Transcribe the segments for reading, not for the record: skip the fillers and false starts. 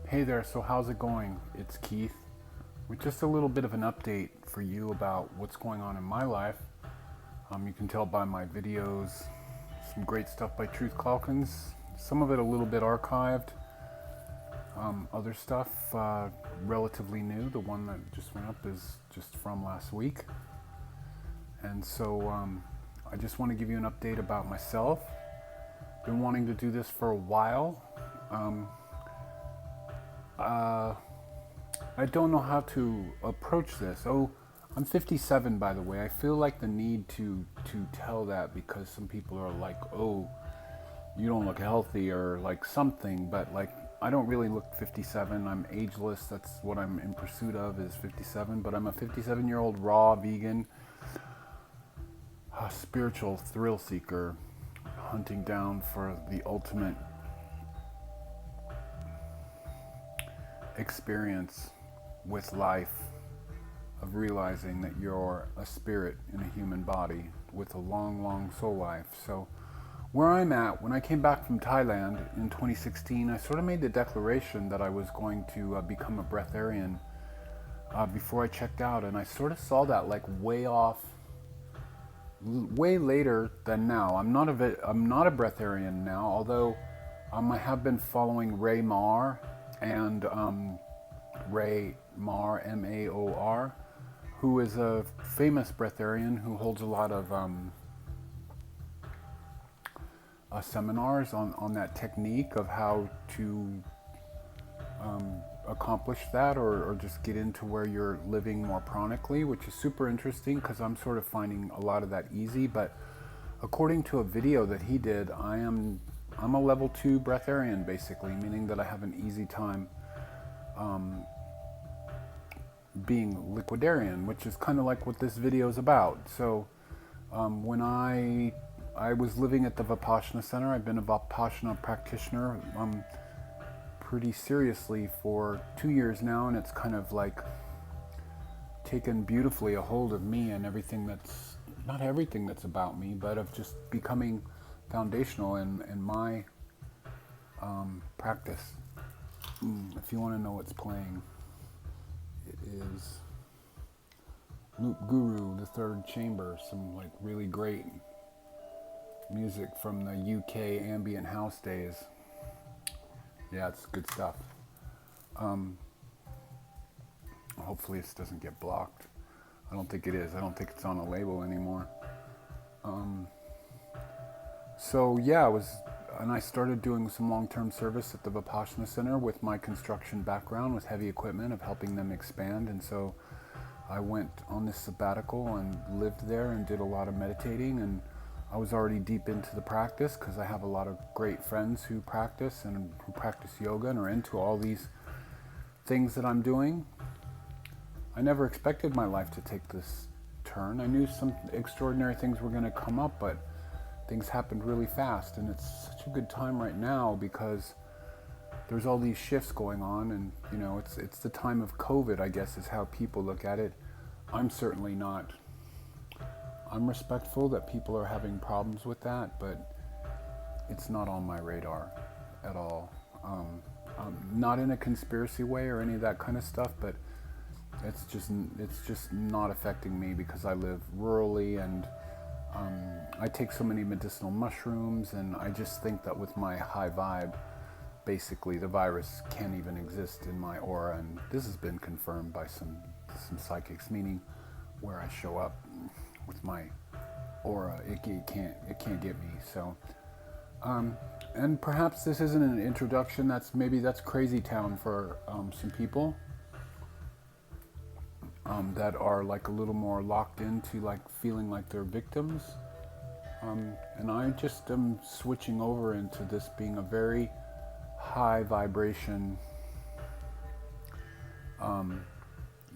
Hey there, so how's it going? It's Keith with just a little bit of an update for you about what's going on in my life. You can tell by my videos, some great stuff by Truth Calkins, some of it a little bit archived, other stuff relatively new. The one that just went up is just from last week. And so I just want to give you an update about myself. Been wanting to do this for a while. I don't know how to approach this. Oh, I'm 57, by the way. I feel like the need to tell that because some people are like, oh, you don't look healthy or like something, but like I don't really look 57. I'm ageless. That's what I'm in pursuit of is 57, but I'm a 57-year-old raw vegan, spiritual thrill seeker, hunting down for the ultimate experience with life of realizing that you're a spirit in a human body with a long, long soul life. So where I'm at, when I came back from Thailand in 2016, I sort of made the declaration that I was going to become a breatharian before I checked out, and I sort of saw that like way off, way later than now. I'm not a breatharian now, although I have been following Ray Maor and Ray Maor, M-A-O-R, who is a famous breatharian who holds a lot of seminars on that technique of how to accomplish that or just get into where you're living more chronically, which is super interesting because I'm sort of finding a lot of that easy. But according to a video that he did, I'm a level 2 breatharian, basically, meaning that I have an easy time being liquidarian, which is kind of like what this video is about. So when I was living at the Vipassana Center, I've been a Vipassana practitioner pretty seriously for 2 years now, and it's kind of like taken beautifully a hold of me and everything that's, not everything that's about me, but of just becoming foundational in my practice. If you want to know what's playing, it is Loop Guru, the Third Chamber, some like really great music from the UK ambient house days. Yeah, it's good stuff. Hopefully this doesn't get blocked. I don't think it is. I don't think it's on a label anymore. So yeah, I started doing some long-term service at the Vipassana Center with my construction background with heavy equipment of helping them expand. And so I went on this sabbatical and lived there and did a lot of meditating, and I was already deep into the practice because I have a lot of great friends who practice and who practice yoga and are into all these things that I'm doing. I never expected my life to take this turn. I knew some extraordinary things were going to come up, but things happened really fast, and it's such a good time right now because there's all these shifts going on, and you know, it's the time of COVID, I guess, is how people look at it. I'm certainly not. I'm respectful that people are having problems with that, but it's not on my radar at all. Not in a conspiracy way or any of that kind of stuff, but it's just not affecting me because I live rurally, and I take so many medicinal mushrooms, and I just think that with my high vibe, basically the virus can't even exist in my aura, and this has been confirmed by some psychics, meaning where I show up with my aura, it can't get me. So and perhaps this isn't an introduction, that's crazy town for some people that are like a little more locked into like feeling like they're victims, and I just am switching over into this being a very high vibration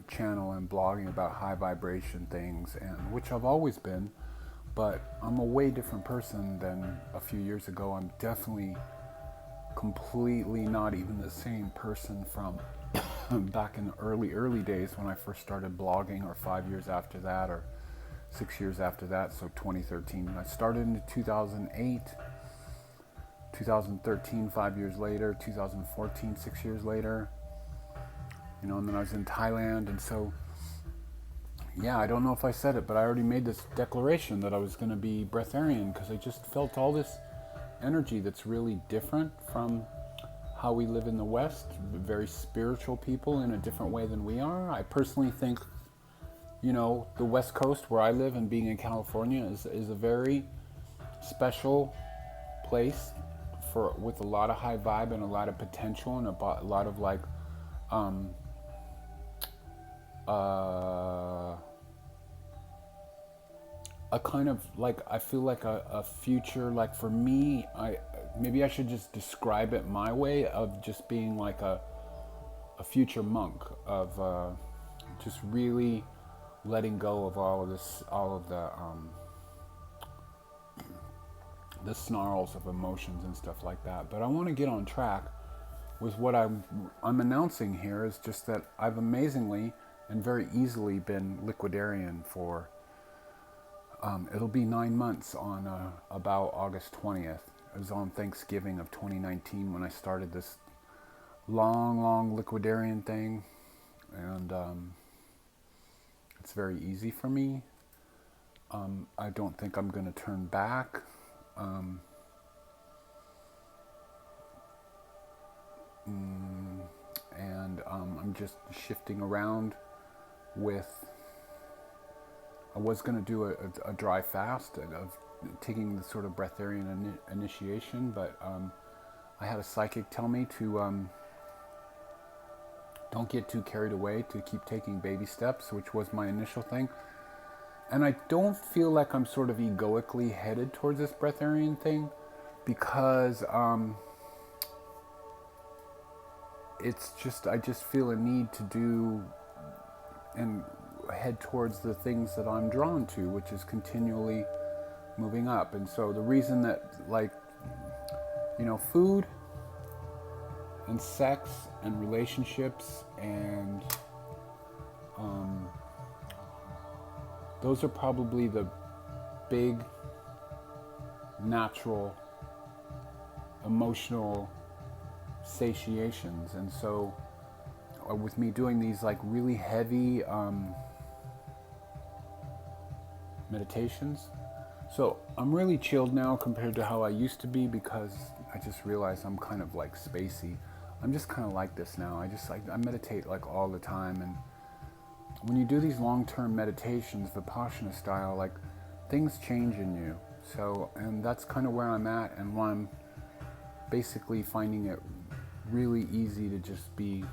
channel and blogging about high vibration things, and which I've always been, but I'm a way different person than a few years ago. I'm definitely completely not even the same person from back in the early days when I first started blogging, or 5 years after that, or 6 years after that, so 2013. I started in 2008, 2013, 5 years later, 2014, 6 years later, and then I was in Thailand. And so, yeah, I don't know if I said it, but I already made this declaration that I was going to be breatharian, because I just felt all this energy that's really different from how we live in the West, very spiritual people in a different way than we are. I personally think, the West Coast where I live, and being in California, is a very special place with a lot of high vibe and a lot of potential and a lot of like a kind of like, I feel like a future, like for me, maybe I should just describe it my way of just being like a future monk, of just really letting go of all of the snarls of emotions and stuff like that. But I want to get on track with what I'm announcing here, is just that I've amazingly and very easily been Liquidarian for it'll be 9 months on about August 20th. It was on Thanksgiving of 2019 when I started this long Liquidarian thing, and it's very easy for me. I don't think I'm going to turn back. And I'm just shifting around with, I was going to do a dry fast of taking the sort of breatharian initiation, but I had a psychic tell me to don't get too carried away, to keep taking baby steps, which was my initial thing. And I don't feel like I'm sort of egoically headed towards this breatharian thing, because it's just, I just feel a need to do and head towards the things that I'm drawn to, which is continually moving up. And so the reason that, like, food and sex and relationships and those are probably the big natural emotional satiations. And so with me doing these like really heavy meditations, so I'm really chilled now compared to how I used to be, because I just realized I'm kind of like spacey. I'm just kind of like this now. I meditate like all the time. And when you do these long-term meditations, Vipassana style, like things change in you. So, and that's kind of where I'm at, and why I'm basically finding it really easy to just be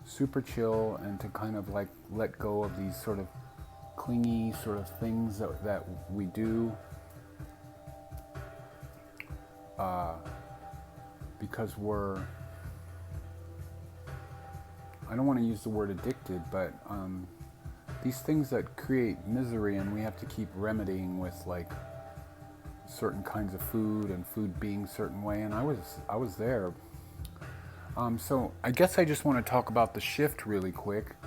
super chill and to kind of like let go of these sort of clingy sort of things that we do, because I don't want to use the word addicted, but these things that create misery, and we have to keep remedying with like certain kinds of food, and food being a certain way. And I was there. So I guess I just want to talk about the shift really quick,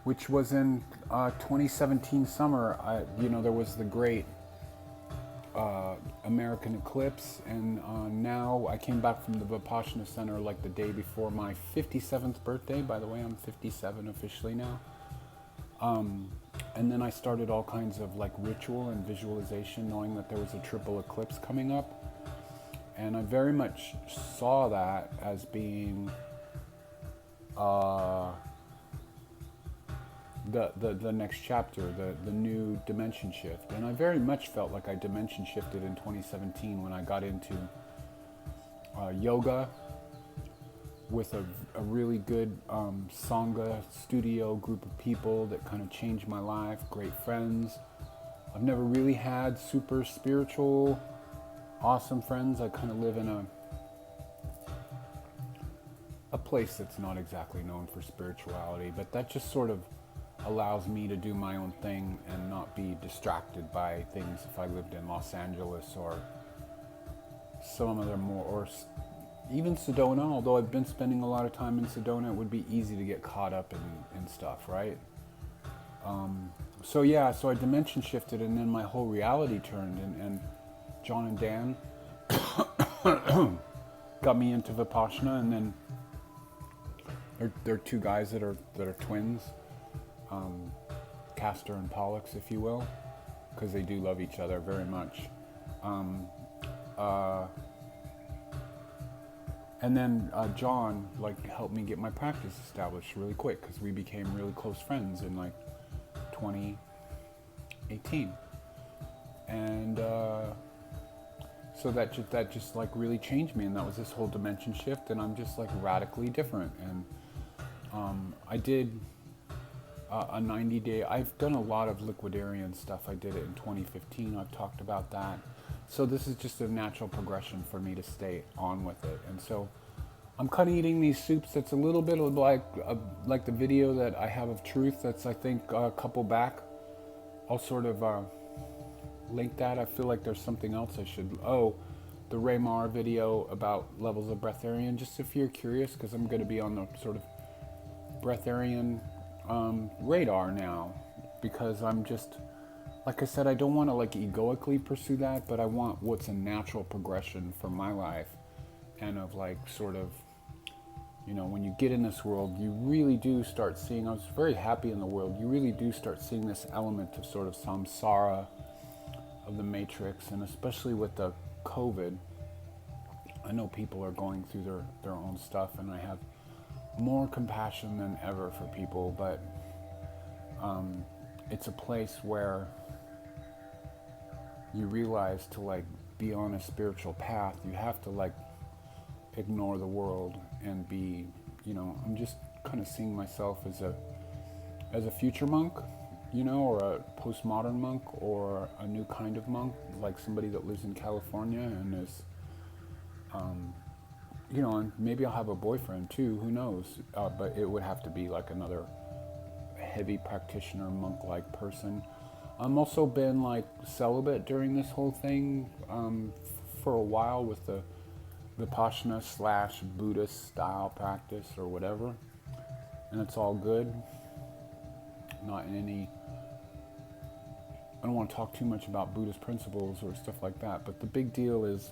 which was in 2017 summer. There was the great American eclipse, and now I came back from the Vipassana Center like the day before my 57th birthday. By the way, I'm 57 officially now. And then I started all kinds of like ritual and visualization, knowing that there was a triple eclipse coming up. And I very much saw that as being the next chapter, the new dimension shift. And I very much felt like I dimension shifted in 2017 when I got into yoga with a really good Sangha studio group of people that kind of changed my life, great friends. I've never really had super spiritual, awesome friends. I kind of live in a place that's not exactly known for spirituality, but that just sort of allows me to do my own thing and not be distracted by things. If I lived in Los Angeles or some other more, or even Sedona, although I've been spending a lot of time in Sedona, it would be easy to get caught up in stuff, right? So I dimension shifted, and then my whole reality turned, and John and Dan got me into Vipassana, and then there are two guys that are twins, Castor and Pollux, if you will, because they do love each other very much. And then John helped me get my practice established really quick, because we became really close friends in 2018, and so that just really changed me, and that was this whole dimension shift, and I'm just radically different. And I did a 90-day. I've done a lot of Liquidarian stuff. I did it in 2015. I've talked about that. So this is just a natural progression for me to stay on with it. And so I'm kind of eating these soups. That's a little bit of like the video that I have of Truth. That's, I think, a couple back. I'll sort of link that. I feel like there's something else I should. Oh, the Maor video about levels of Breatharian. Just if you're curious, because I'm going to be on the sort of Breatharian radar now, because I'm just, like I said, I don't want to egoically pursue that, but I want what's a natural progression for my life, and of sort of, when you get in this world, you really do start seeing, I was very happy in the world, you really do start seeing this element of sort of samsara, of the matrix, and especially with the COVID, I know people are going through their own stuff, and I have more compassion than ever for people, but it's a place where you realize to be on a spiritual path, you have to ignore the world and be, I'm just kind of seeing myself as a future monk, or a postmodern monk, or a new kind of monk, like somebody that lives in California and is, and maybe I'll have a boyfriend too, who knows, but it would have to be another heavy practitioner, monk-like person. I'm also been celibate during this whole thing for a while with the Vipassana / Buddhist style practice or whatever, and it's all good. Not in any, I don't want to talk too much about Buddhist principles or stuff like that, but the big deal is,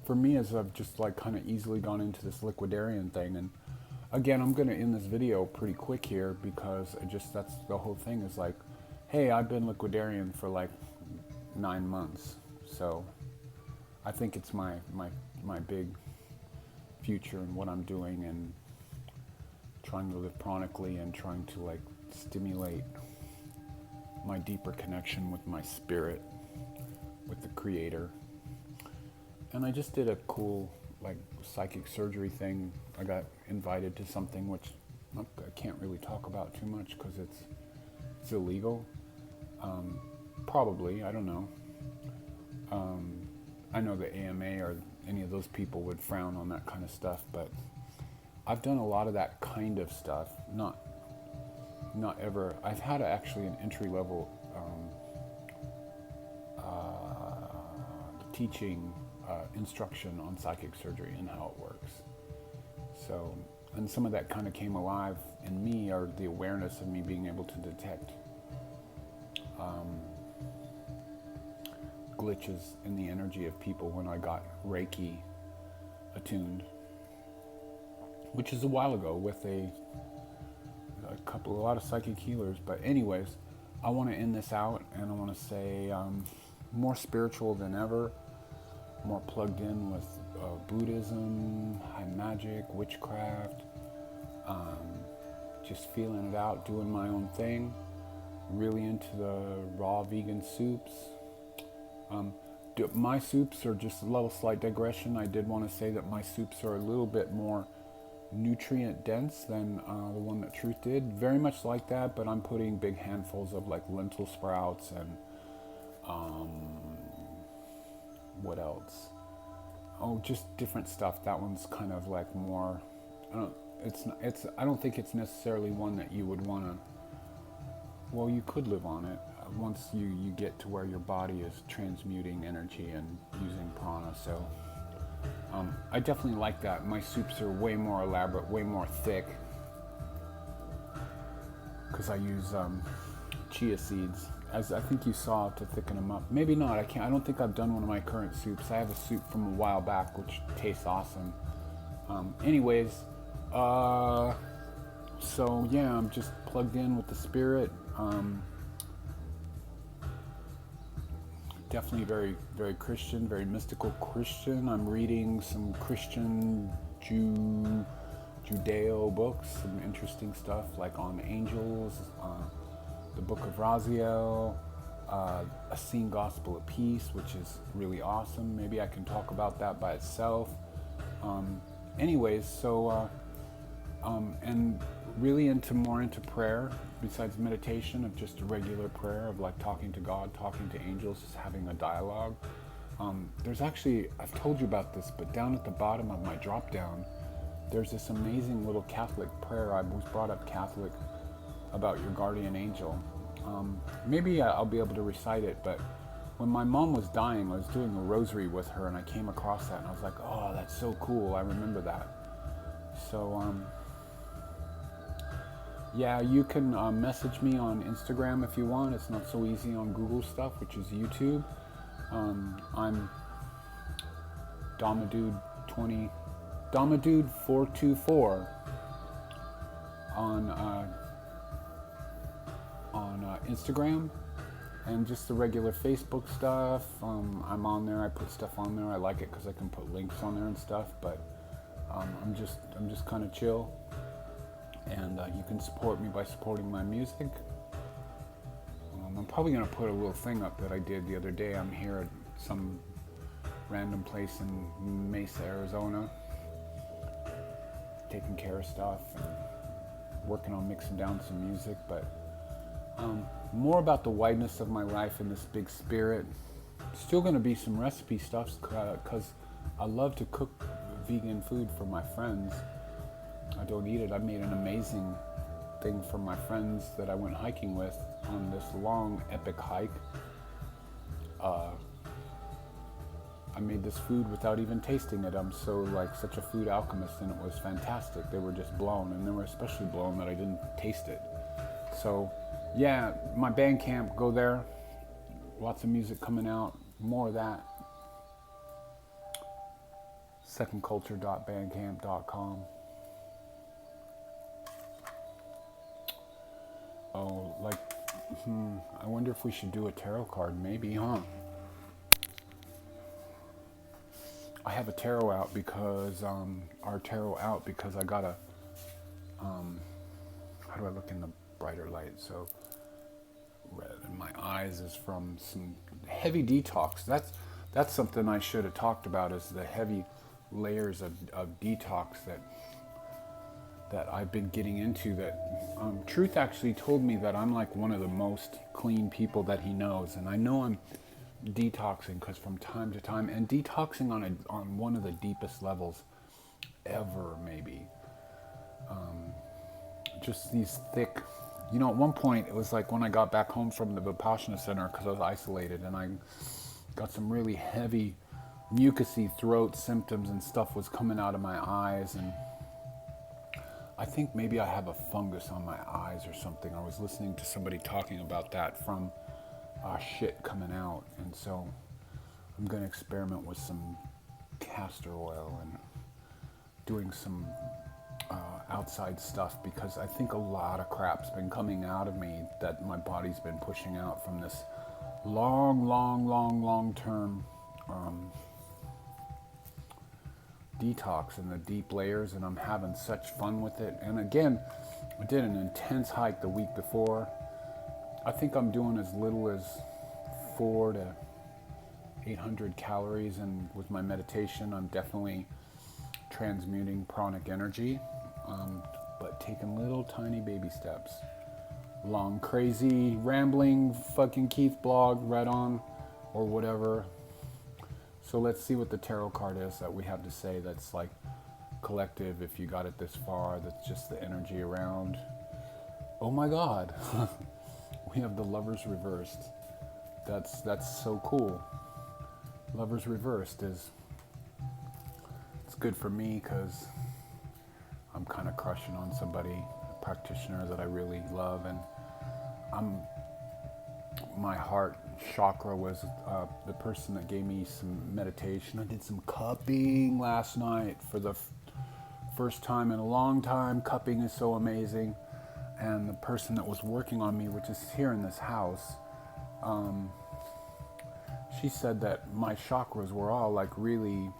for me, is I've just kind of easily gone into this Liquidarian thing. And again, I'm going to end this video pretty quick here, because that's the whole thing is hey, I've been Liquidarian for 9 months. So I think it's my big future in what I'm doing, and trying to live chronically, and trying to stimulate my deeper connection with my spirit, with the Creator. And I just did a cool psychic surgery thing. I got invited to something which I can't really talk about too much, because it's illegal. Probably, I don't know. I know the AMA or any of those people would frown on that kind of stuff, but I've done a lot of that kind of stuff. Not ever. I've had actually an entry level teaching instruction on psychic surgery and how it works. So, and some of that kind of came alive in me, or the awareness of me being able to detect glitches in the energy of people when I got Reiki attuned, which is a while ago with a lot of psychic healers. But anyways, I want to end this out, and I want to say more spiritual than ever, more plugged in with Buddhism, high magic, witchcraft, just feeling it out, doing my own thing, really into the raw vegan soups. My soups are just a little slight digression. I did want to say that my soups are a little bit more nutrient dense than the one that Truth did. Very much like that, but I'm putting big handfuls of lentil sprouts and what else? Oh, just different stuff. That one's kind of more. I don't think it's necessarily one that you would want to. Well, you could live on it once you get to where your body is transmuting energy and using prana. So I definitely like that. My soups are way more elaborate, way more thick, because I use chia seeds as I think you saw, to thicken them up. Maybe not. I don't think I've done one of my current soups. I have a soup from a while back which tastes awesome. Anyways, so yeah, I'm just plugged in with the spirit. Definitely very, very Christian, very mystical Christian. I'm reading some Christian Judeo books, some interesting stuff like on angels, the book of Raziel, A Seen Gospel of Peace, which is really awesome. Maybe I can talk about that by itself. Anyways, so, and really more into prayer, besides meditation, of just a regular prayer of like talking to God, talking to angels, just having a dialogue. There's actually, I've told you about this, but down at the bottom of my drop down, there's this amazing little Catholic prayer. I was brought up Catholic, about your guardian angel. Maybe I'll be able to recite it, but when my mom was dying, I was doing a rosary with her and I came across that and I was like, oh, that's so cool. I remember that. So, yeah, you can message me on Instagram if you want. It's not so easy on Google stuff, which is YouTube. I'm Domadude424 on Instagram, and just the regular Facebook stuff. I'm on there. I put stuff on there. I like it because I can put links on there and stuff. But I'm just kind of chill. And you can support me by supporting my music. I'm probably going to put a little thing up that I did the other day. I'm here at some random place in Mesa, Arizona, taking care of stuff and working on mixing down some music. But more about the wideness of my life in this big spirit. Still going to be some recipe stuff because I love to cook vegan food for my friends. I don't eat it. I made an amazing thing for my friends that I went hiking with on this long, epic hike. I made this food without even tasting it. I'm so like such a food alchemist, and it was fantastic. They were just blown, and they were especially blown that I didn't taste it. So yeah, my Bandcamp, go there. Lots of music coming out. More of that. secondculture.bandcamp.com. Oh, like, I wonder if we should do a tarot card, maybe, huh? I have a tarot out because, I got a, how do I look in the brighter light? So, red in my eyes is from some heavy detox. That's something I should have talked about, is the heavy layers of detox that I've been getting into. That Truth actually told me that I'm like one of the most clean people that he knows, and I know I'm detoxing because from time to time, and detoxing on one of the deepest levels ever, maybe. Just these thick, at one point it was like when I got back home from the Vipassana center, because I was isolated, and I got some really heavy mucousy throat symptoms and stuff was coming out of my eyes, and I think maybe I have a fungus on my eyes or something. I was listening to somebody talking about that from shit coming out, and so I'm going to experiment with some castor oil and doing some outside stuff, because I think a lot of crap's been coming out of me that my body's been pushing out from this long term detox and the deep layers, and I'm having such fun with it. And again, I did an intense hike the week before. I think I'm doing as little as 400 to 800 calories, and with my meditation I'm definitely transmuting pranic energy, but taking little tiny baby steps. Long, crazy, rambling fucking Keith blog right on, or whatever. So let's see what the tarot card is that we have to say that's like collective, if you got it this far, that's just the energy around. Oh my God. We have the Lovers reversed. That's so cool. Lovers reversed it's good for me because I'm kind of crushing on somebody, a practitioner that I really love, and I'm my heart chakra was the person that gave me some meditation. I did some cupping last night for the first time in a long time. Cupping is so amazing. And the person that was working on me, which is here in this house, she said that my chakras were all like really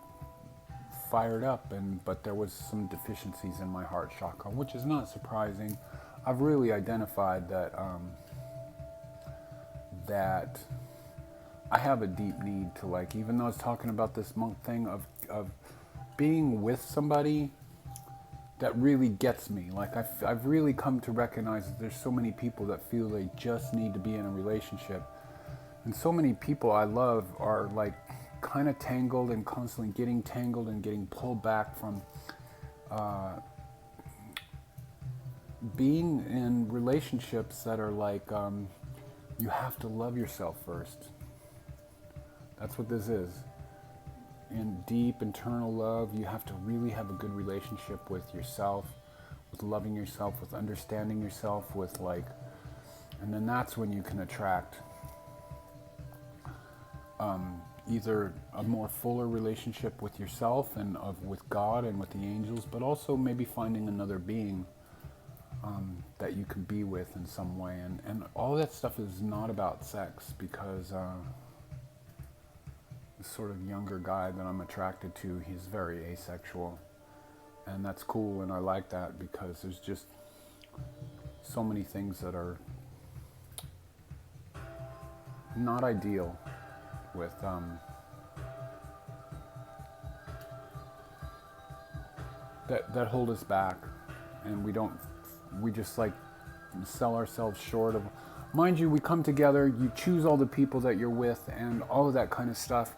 fired up, but there was some deficiencies in my heart chakra, which is not surprising. I've really identified that that I have a deep need to, like, even though I was talking about this monk thing of being with somebody that really gets me. Like I've really come to recognize that there's so many people that feel they just need to be in a relationship. And so many people I love are like kind of tangled and constantly getting tangled and getting pulled back from being in relationships that are like, you have to love yourself first. That's what this is. In deep internal love, you have to really have a good relationship with yourself, with loving yourself, with understanding yourself, with like, and then that's when you can attract either a more fuller relationship with yourself and with God and with the angels, but also maybe finding another being that you can be with in some way. And all that stuff is not about sex, because this sort of younger guy that I'm attracted to, he's very asexual. And that's cool, and I like that, because there's just so many things that are not ideal with that hold us back, and we just like sell ourselves short of, mind you, we come together, you choose all the people that you're with and all of that kind of stuff,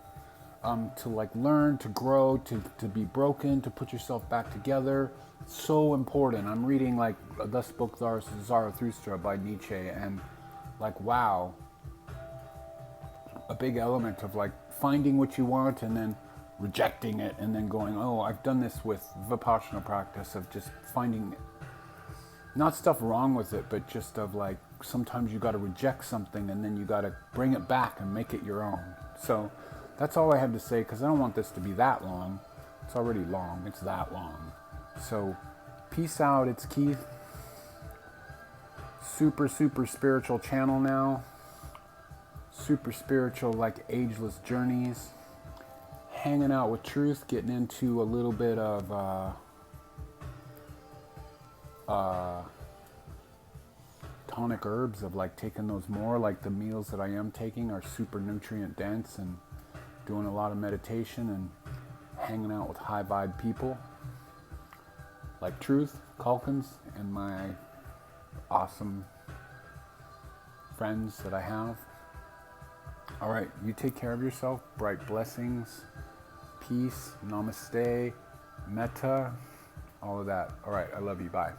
to like learn, to grow, to be broken, to put yourself back together. So important. I'm reading like Thus Spoke Zarathustra by Nietzsche, and like, wow, a big element of like finding what you want and then rejecting it, and then going, oh, I've done this with Vipassana practice of just finding not stuff wrong with it, but just of like, sometimes you got to reject something and then you got to bring it back and make it your own. So that's all I have to say, because I don't want this to be that long. It's already long. It's that long. So peace out. It's Keith. Super spiritual channel now. Super spiritual, like ageless journeys. Hanging out with truth, getting into a little bit of tonic herbs, of like taking those more, like the meals that I am taking are super nutrient dense, and doing a lot of meditation and hanging out with high vibe people like Truth, Calkins, and my awesome friends that I have. All right, you take care of yourself. Bright blessings, peace, namaste, metta, all of that. All right, I love you. Bye.